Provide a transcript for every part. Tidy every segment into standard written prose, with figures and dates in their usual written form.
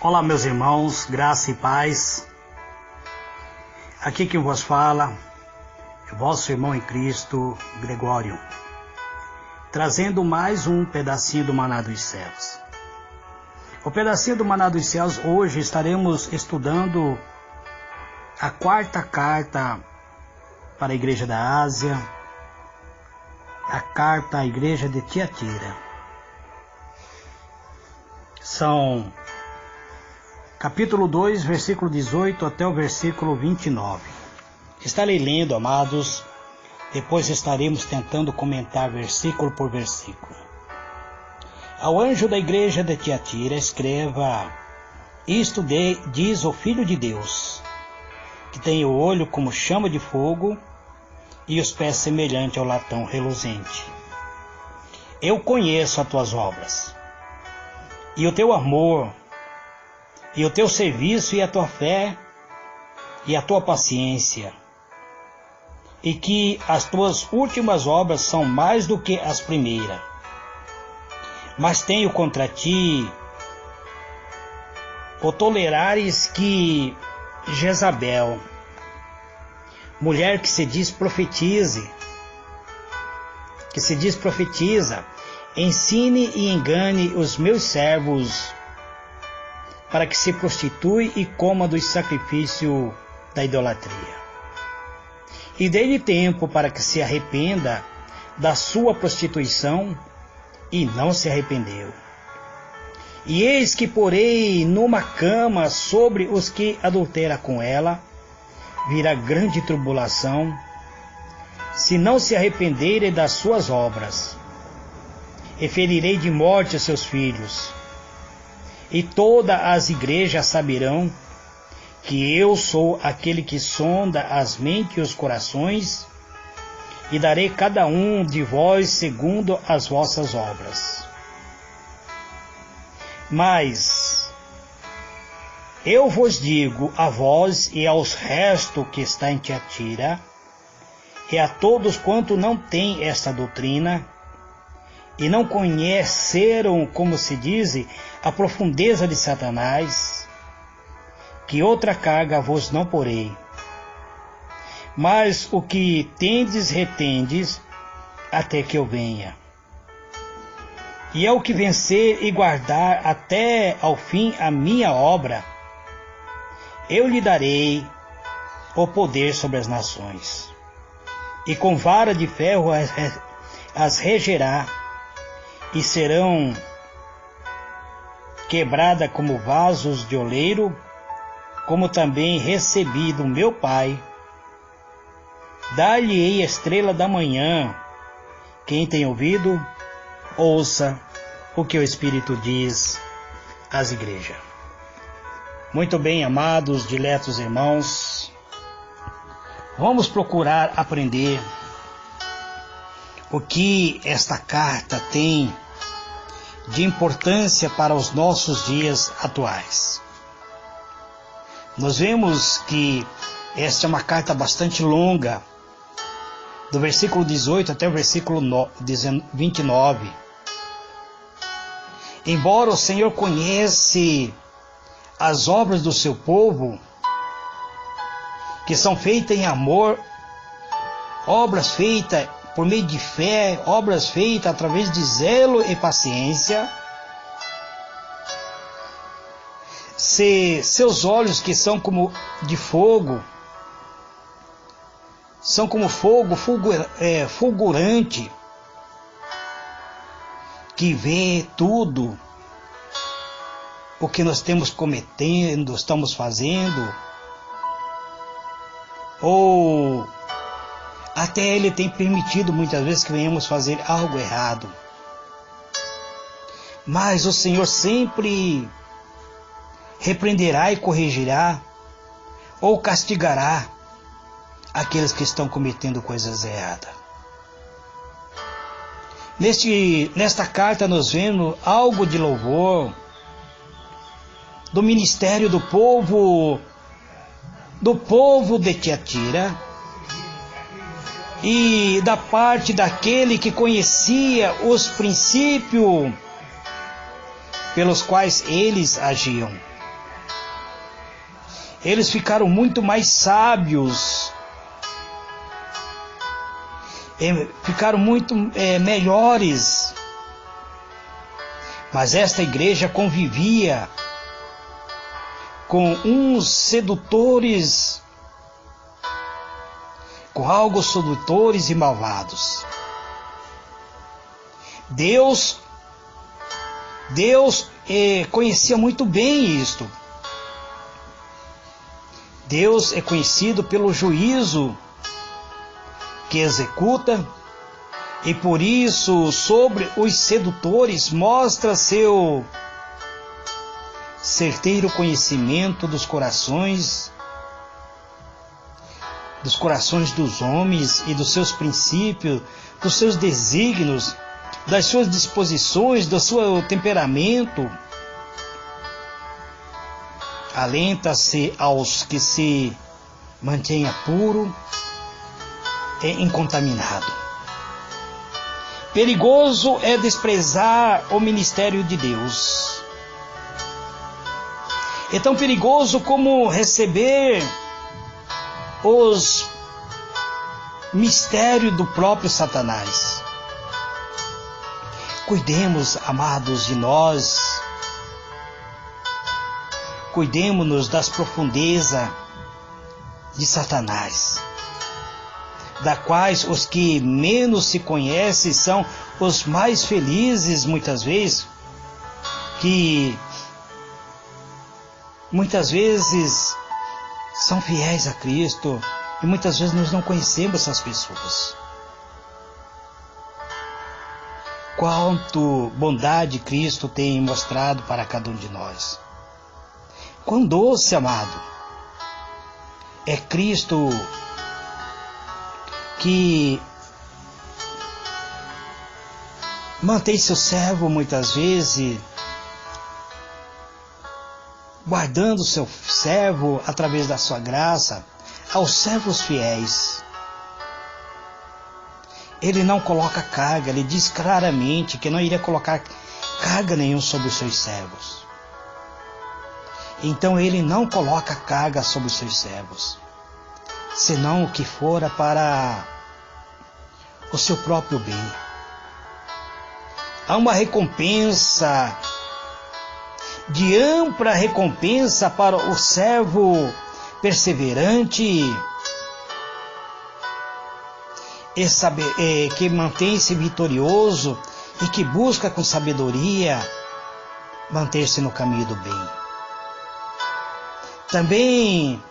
Olá, meus irmãos, graça e paz. Aqui quem vos fala é vosso irmão em Cristo, Gregório, trazendo mais um pedacinho do Maná dos Céus. O pedacinho do Maná dos Céus, hoje estaremos estudando a quarta carta para a Igreja da Ásia, a carta à Igreja de Tiatira. São capítulo 2, versículo 18 até o versículo 29. Estarei lendo, amados, depois estaremos tentando comentar versículo por versículo. Ao anjo da igreja de Tiatira escreva: isto diz o Filho de Deus, que tem o olho como chama de fogo e os pés semelhante ao latão reluzente. Eu conheço as tuas obras, e o teu amor, e o teu serviço, e a tua fé, e a tua paciência, e que as tuas últimas obras são mais do que as primeiras. Mas tenho contra ti o tolerares que Jezabel, mulher que se diz profetiza, ensine e engane os meus servos, para que se prostitui e coma dos sacrifícios da idolatria. E dê-lhe tempo para que se arrependa da sua prostituição, e não se arrependeu. E eis que porei numa cama sobre os que adultera com ela, virá grande tribulação, se não se arrependerem das suas obras. E ferirei de morte os seus filhos, e todas as igrejas saberão que eu sou aquele que sonda as mentes e os corações, e darei cada um de vós segundo as vossas obras. Mas eu vos digo a vós e aos restos que está em Tiatira, e a todos quanto não têm esta doutrina, e não conheceram, como se diz, a profundeza de Satanás, que outra carga vos não porei. Mas o que tendes, retendes, até que eu venha. E é o que vencer e guardar até ao fim a minha obra, eu lhe darei o poder sobre as nações. E com vara de ferro as regerá, e serão quebradas como vasos de oleiro, como também recebi do meu Pai. Dar-lhe-ei a estrela da manhã. Quem tem ouvido, ouça o que o Espírito diz às igrejas. Muito bem, amados, diletos irmãos, vamos procurar aprender o que esta carta tem de importância para os nossos dias atuais. Nós vemos que esta é uma carta bastante longa, do versículo 18 até o versículo 29. Embora o Senhor conhece as obras do seu povo, que são feitas em amor, obras feitas por meio de fé, obras feitas através de zelo e paciência, se seus olhos que são como de fogo, são como fogo fulgurante, que vê tudo o que nós estamos fazendo, ou até Ele tem permitido muitas vezes que venhamos fazer algo errado. Mas o Senhor sempre repreenderá e corrigirá, ou castigará aqueles que estão cometendo coisas erradas. Nesta carta nós vemos algo de louvor do ministério do povo de Tiatira, e da parte daquele que conhecia os princípios pelos quais eles agiam. Eles ficaram muito mais sábios, ficaram muito melhores. Mas esta igreja convivia com uns sedutores, com algo sedutores e malvados. Deus conhecia muito bem isto. Deus é conhecido pelo juízo que executa, e por isso sobre os sedutores mostra seu certeiro conhecimento dos corações dos homens e dos seus princípios, dos seus desígnios, das suas disposições, do seu temperamento. Alenta-se aos que se mantenha puro e incontaminado. Perigoso é desprezar o ministério de Deus. É tão perigoso como receber os mistérios do próprio Satanás. Cuidemos, amados, de nós. Cuidemos-nos das profundezas de Satanás, da quais os que menos se conhecem são os mais felizes, muitas vezes, que muitas vezes são fiéis a Cristo, e muitas vezes nós não conhecemos essas pessoas. Quanto bondade Cristo tem mostrado para cada um de nós. Quão doce, amado, é Cristo que mantém seu servo muitas vezes, guardando seu servo através da sua graça, aos servos fiéis. Ele não coloca carga, ele diz claramente que não iria colocar carga nenhuma sobre os seus servos. Então ele não coloca carga sobre os seus servos, senão o que fora para o seu próprio bem. Há uma recompensa, de ampla recompensa para o servo perseverante, que mantém-se vitorioso e que busca com sabedoria manter-se no caminho do bem. Também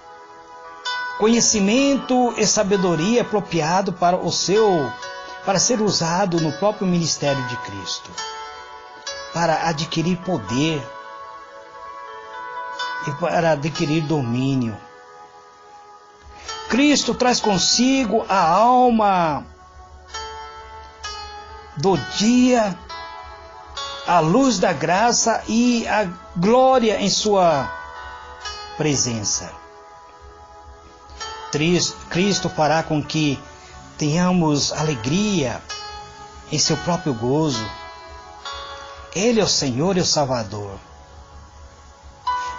conhecimento e sabedoria apropriado para ser usado no próprio ministério de Cristo, para adquirir poder e para adquirir domínio. Cristo traz consigo a alma do dia, a luz da graça e a glória em sua presença. Cristo fará com que tenhamos alegria em seu próprio gozo. Ele é o Senhor e o Salvador.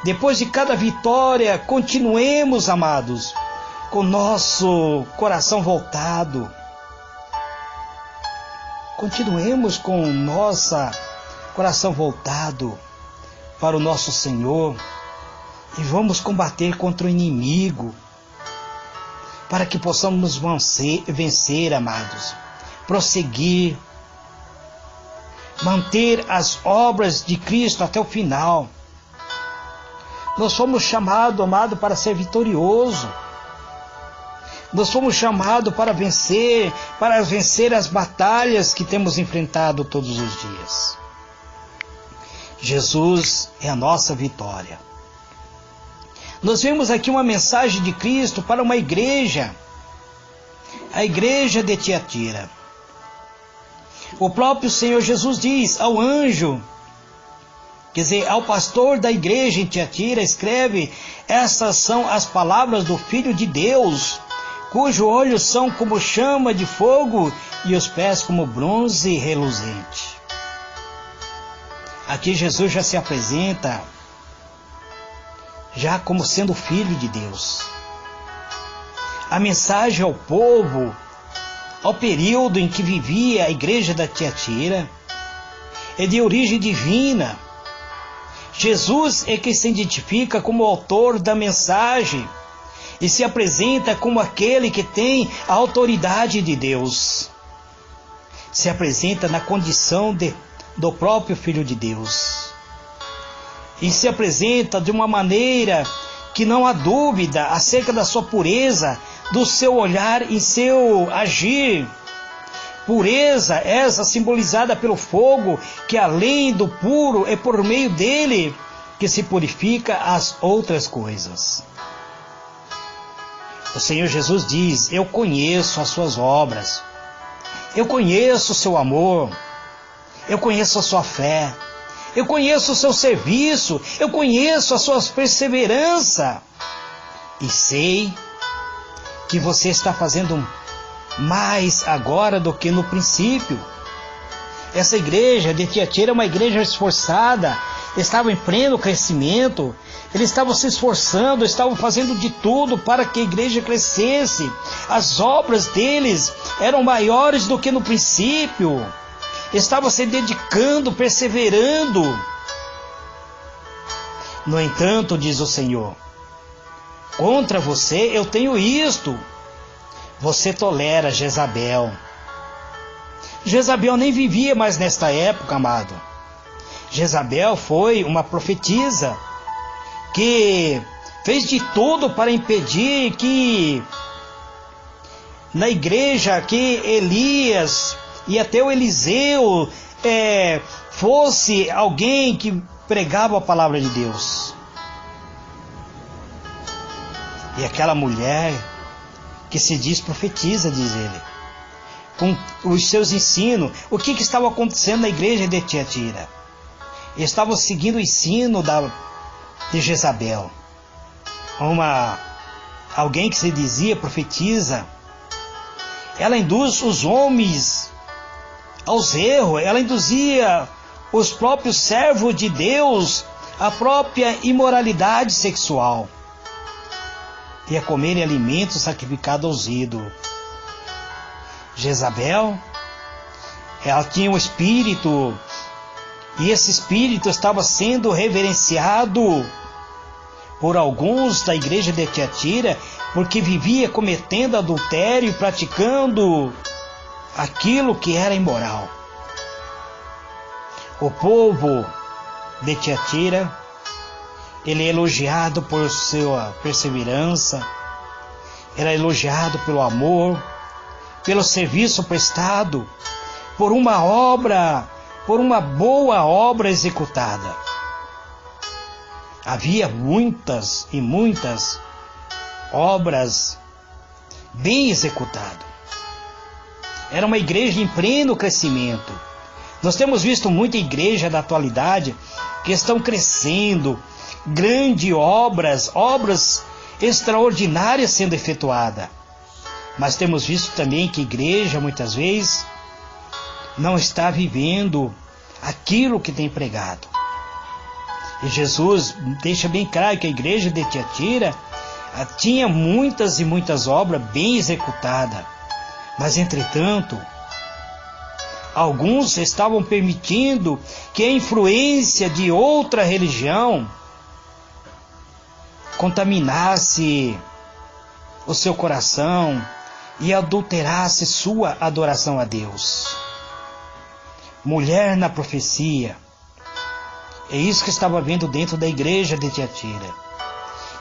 Depois de cada vitória, continuemos, amados, com nosso coração voltado. Continuemos com nosso coração voltado para o nosso Senhor e vamos combater contra o inimigo, para que possamos vencer, amados, prosseguir, manter as obras de Cristo até o final. Nós fomos chamados, amado, para ser vitorioso. Nós fomos chamados para vencer as batalhas que temos enfrentado todos os dias. Jesus é a nossa vitória. Nós vemos aqui uma mensagem de Cristo para uma igreja, a igreja de Tiatira. O próprio Senhor Jesus diz ao anjo, quer dizer, ao pastor da igreja em Tiatira, escreve: essas são as palavras do Filho de Deus, cujos olhos são como chama de fogo e os pés como bronze reluzente. Aqui Jesus já se apresenta já como sendo filho de Deus. A mensagem ao povo, ao período em que vivia a igreja da Tiatira, é de origem divina. Jesus é quem se identifica como o autor da mensagem e se apresenta como aquele que tem a autoridade de Deus. Se apresenta na condição do próprio Filho de Deus. E se apresenta de uma maneira que não há dúvida acerca da sua pureza, do seu olhar e seu agir. Pureza essa simbolizada pelo fogo, que além do puro, é por meio dele que se purifica as outras coisas. O Senhor Jesus diz: eu conheço as suas obras, eu conheço o seu amor, eu conheço a sua fé, eu conheço o seu serviço, eu conheço a sua perseverança e sei que você está fazendo mais agora do que no princípio. Essa igreja de Tiatira é uma igreja esforçada, estava em pleno crescimento, eles estavam se esforçando, estavam fazendo de tudo para que a igreja crescesse. As obras deles eram maiores do que no princípio, estavam se dedicando, perseverando. No entanto, diz o Senhor, contra você eu tenho isto: você tolera Jezabel. Jezabel nem vivia mais nesta época, amado. Jezabel foi uma profetisa que fez de tudo para impedir que na igreja que Elias e até o Eliseu fosse alguém que pregava a palavra de Deus. E aquela mulher que se diz profetiza, diz ele, com os seus ensinos, o que estava acontecendo na igreja de Tiatira? Estavam seguindo o ensino de Jezabel, alguém que se dizia profetiza. Ela induz os homens aos erros, ela induzia os próprios servos de Deus à própria imoralidade sexual e a comerem alimentos sacrificados aos ídolos. Jezabel, ela tinha um espírito, e esse espírito estava sendo reverenciado por alguns da igreja de Tiatira, porque vivia cometendo adultério e praticando aquilo que era imoral. O povo de Tiatira, ele é elogiado por sua perseverança, era elogiado pelo amor, pelo serviço prestado, por uma boa obra executada. Havia muitas e muitas obras bem executadas. Era uma igreja em pleno crescimento. Nós temos visto muita igreja da atualidade que estão crescendo, grandes obras extraordinárias sendo efetuadas. Mas temos visto também que a igreja, muitas vezes, não está vivendo aquilo que tem pregado. E Jesus deixa bem claro que a igreja de Tiatira tinha muitas e muitas obras bem executadas. Mas, entretanto, alguns estavam permitindo que a influência de outra religião contaminasse o seu coração e adulterasse sua adoração a Deus. Mulher na profecia. É isso que estava vendo dentro da igreja de Tiatira.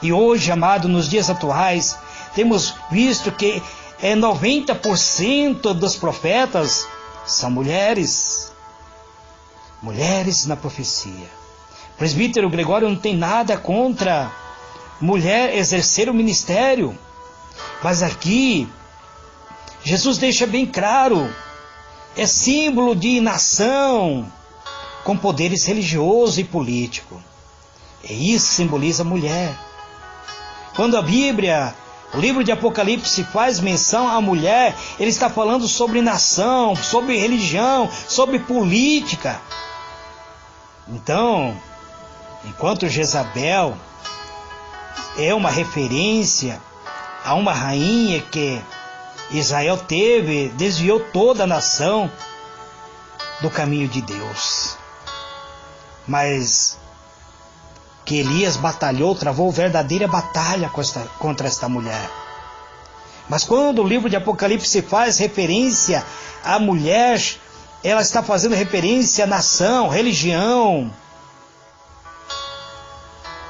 E hoje, amado, nos dias atuais, temos visto que 90% dos profetas são mulheres. Mulheres na profecia. O presbítero Gregório não tem nada contra mulher exercer o ministério. Mas aqui, Jesus deixa bem claro, é símbolo de nação com poderes religiosos e políticos. É isso que simboliza a mulher. Quando a Bíblia, o livro de Apocalipse, faz menção à mulher, ele está falando sobre nação, sobre religião, sobre política. Então, enquanto Jezabel é uma referência a uma rainha que Israel teve, desviou toda a nação do caminho de Deus. Mas que Elias batalhou, travou verdadeira batalha contra esta mulher. Mas quando o livro de Apocalipse faz referência à mulher, ela está fazendo referência à nação, religião.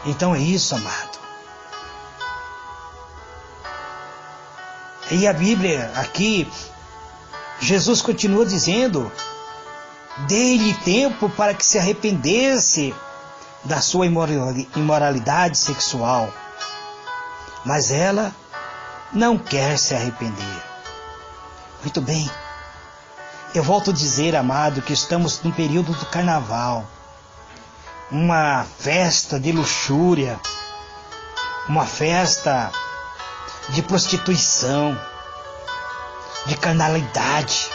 Então é isso, amado. E a Bíblia aqui, Jesus continua dizendo: dê-lhe tempo para que se arrependesse da sua imoralidade sexual. Mas ela não quer se arrepender. Muito bem. Eu volto a dizer, amado, que estamos no período do carnaval. Uma festa de luxúria. Uma festa de prostituição, de carnalidade,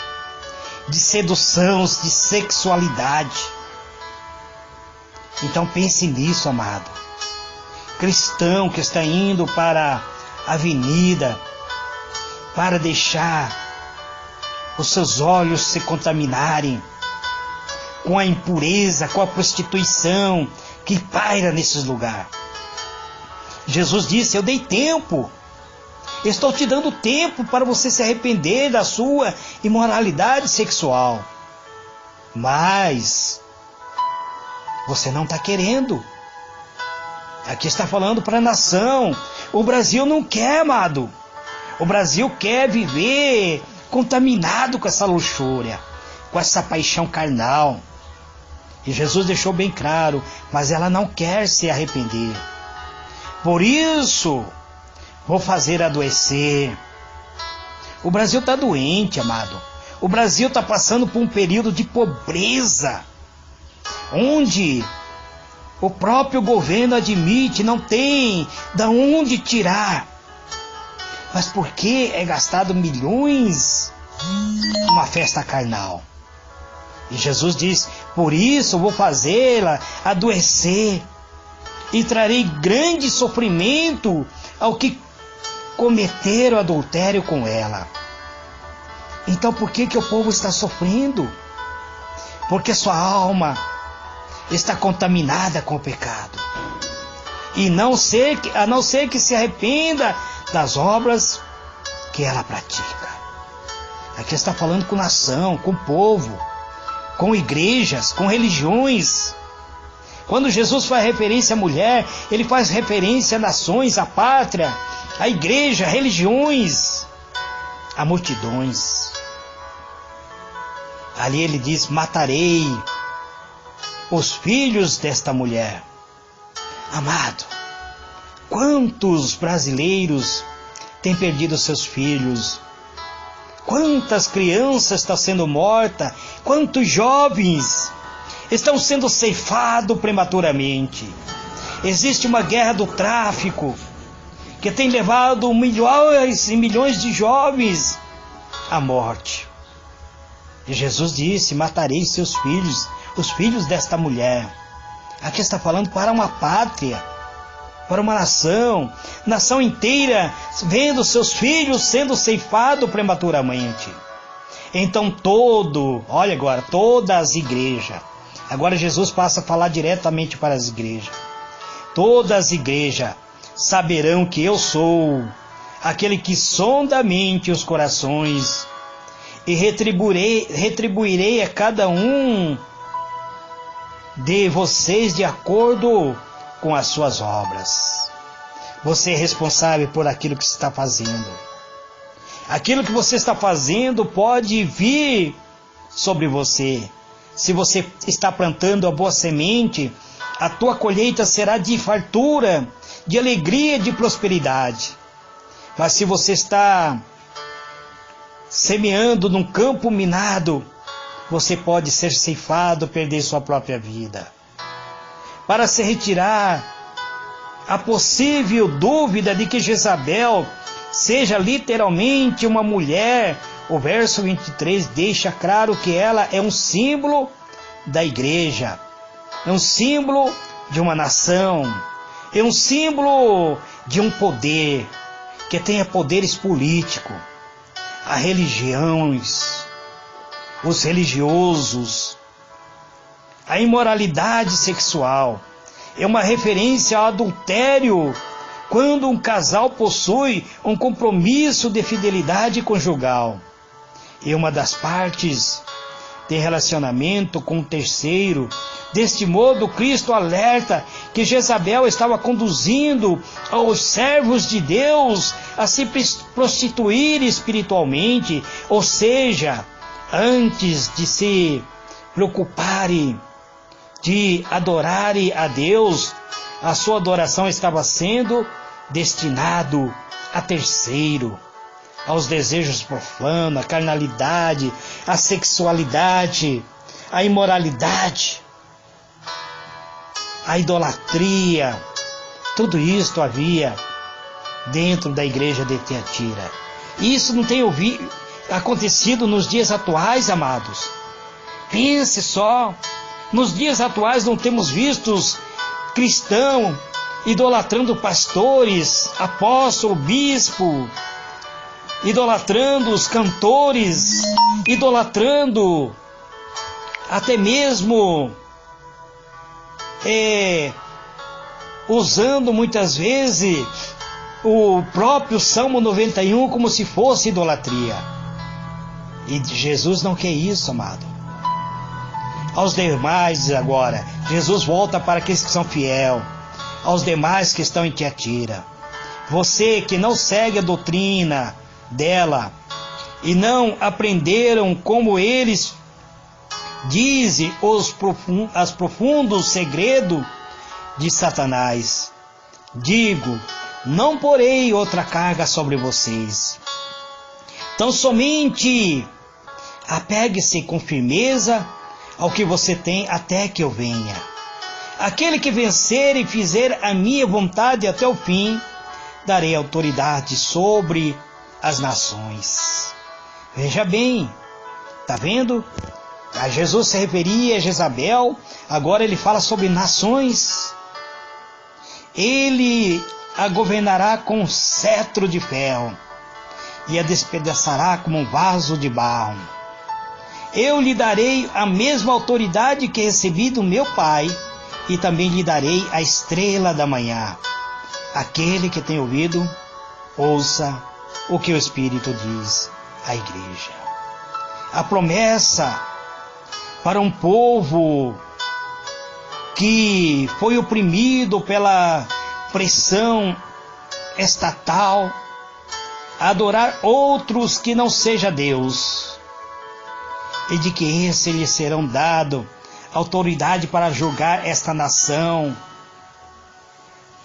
de sedução, de sexualidade. Então pense nisso, amado. Cristão que está indo para a avenida para deixar os seus olhos se contaminarem com a impureza, com a prostituição que paira nesses lugares. Jesus disse: eu dei tempo. Estou te dando tempo para você se arrepender da sua imoralidade sexual. Mas você não está querendo. Aqui está falando para a nação. O Brasil não quer, amado. O Brasil quer viver contaminado com essa luxúria, com essa paixão carnal. E Jesus deixou bem claro, mas ela não quer se arrepender. Por isso, vou fazer adoecer. O Brasil está doente, amado. O Brasil está passando por um período de pobreza, onde o próprio governo admite, não tem de onde tirar. Mas por que é gastado milhões numa festa carnal? E Jesus diz: por isso vou fazê-la adoecer e trarei grande sofrimento ao que cometeram adultério com ela. Então por que o povo está sofrendo? Porque sua alma está contaminada com o pecado. E a não ser que se arrependa das obras que ela pratica. Aqui está falando com nação, com povo, com igrejas, com religiões. Quando Jesus faz referência à mulher, ele faz referência a nações, à pátria, à igreja, a religiões, a multidões. Ali ele diz: matarei os filhos desta mulher. Amado, quantos brasileiros têm perdido seus filhos? Quantas crianças estão sendo mortas? Quantos jovens estão sendo ceifados prematuramente? Existe uma guerra do tráfico que tem levado milhões e milhões de jovens à morte. E Jesus disse: matarei seus filhos, os filhos desta mulher. Aqui está falando para uma pátria, para uma nação inteira, vendo seus filhos sendo ceifados prematuramente. Então olha agora, todas as igrejas, agora Jesus passa a falar diretamente para as igrejas. Todas as igrejas saberão que eu sou aquele que sonda a mente e os corações, e retribuirei a cada um de vocês de acordo com as suas obras. Você é responsável por aquilo que você está fazendo. Aquilo que você está fazendo pode vir sobre você. Se você está plantando a boa semente, a tua colheita será de fartura, de alegria, de prosperidade. Mas se você está semeando num campo minado, você pode ser ceifado, perder sua própria vida. Para se retirar a possível dúvida de que Jezabel seja literalmente uma mulher, o verso 23 deixa claro que ela é um símbolo da igreja, é um símbolo de uma nação, é um símbolo de um poder que tenha poderes políticos, a religiões, os religiosos, a imoralidade sexual. É uma referência ao adultério, quando um casal possui um compromisso de fidelidade conjugal e uma das partes tem relacionamento com o terceiro. Deste modo, Cristo alerta que Jezabel estava conduzindo os servos de Deus a se prostituir espiritualmente, ou seja, antes de se preocuparem de adorarem a Deus, a sua adoração estava sendo destinado a terceiro, aos desejos profanos, à carnalidade, à sexualidade, à imoralidade, à idolatria. Tudo isto havia dentro da igreja de Tiatira. Isso não tem acontecido nos dias atuais, amados. Pense só, nos dias atuais não temos vistos cristãos idolatrando pastores, apóstolo, bispo, idolatrando os cantores, idolatrando até mesmo usando muitas vezes o próprio Salmo 91 como se fosse idolatria. E Jesus não quer isso, amado. Aos demais agora, Jesus volta para aqueles que são fiéis, aos demais que estão em Tiatira. Você que não segue a doutrina dela e não aprenderam como eles dizem os profundos segredos de Satanás, digo, não porei outra carga sobre vocês. Então somente apegue-se com firmeza ao que você tem até que eu venha. Aquele que vencer e fizer a minha vontade até o fim, darei autoridade sobre as nações. Veja bem, está vendo? A Jesus se referia a Jezabel, agora ele fala sobre nações. Ele a governará com um cetro de ferro e a despedaçará como um vaso de barro. Eu lhe darei a mesma autoridade que recebi do meu Pai, e também lhe darei a estrela da manhã. Aquele que tem ouvido, ouça o que o Espírito diz à igreja. A promessa para um povo que foi oprimido pela pressão estatal, a adorar outros que não seja Deus, e de que esse lhes serão dado autoridade para julgar esta nação.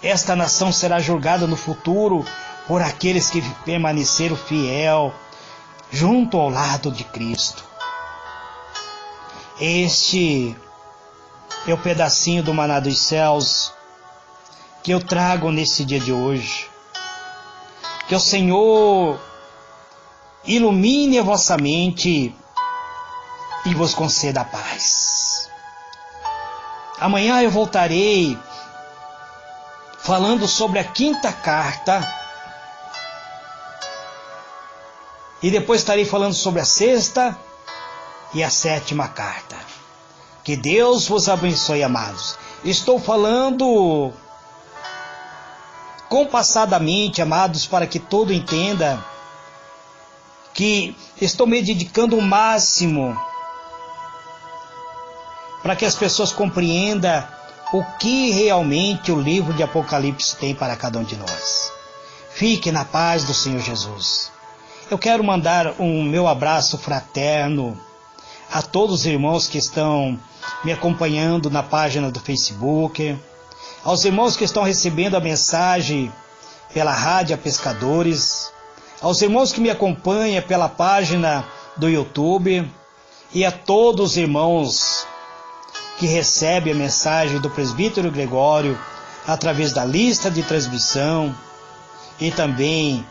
Esta nação será julgada no futuro por aqueles que permaneceram fiel junto ao lado de Cristo. Este é o pedacinho do maná dos céus que eu trago nesse dia de hoje. Que o Senhor ilumine a vossa mente e vos conceda a paz. Amanhã eu voltarei falando sobre a quinta carta e depois estarei falando sobre a sexta e a sétima carta. Que Deus vos abençoe, amados. Estou falando compassadamente, amados, para que todo entenda que estou me dedicando o máximo para que as pessoas compreendam o que realmente o livro de Apocalipse tem para cada um de nós. Fique na paz do Senhor Jesus. Eu quero mandar um meu abraço fraterno a todos os irmãos que estão me acompanhando na página do Facebook, aos irmãos que estão recebendo a mensagem pela Rádio Pescadores, aos irmãos que me acompanham pela página do YouTube e a todos os irmãos que recebem a mensagem do presbítero Gregório através da lista de transmissão e também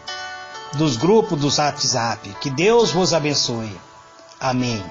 dos grupos do WhatsApp. Que Deus vos abençoe. Amém.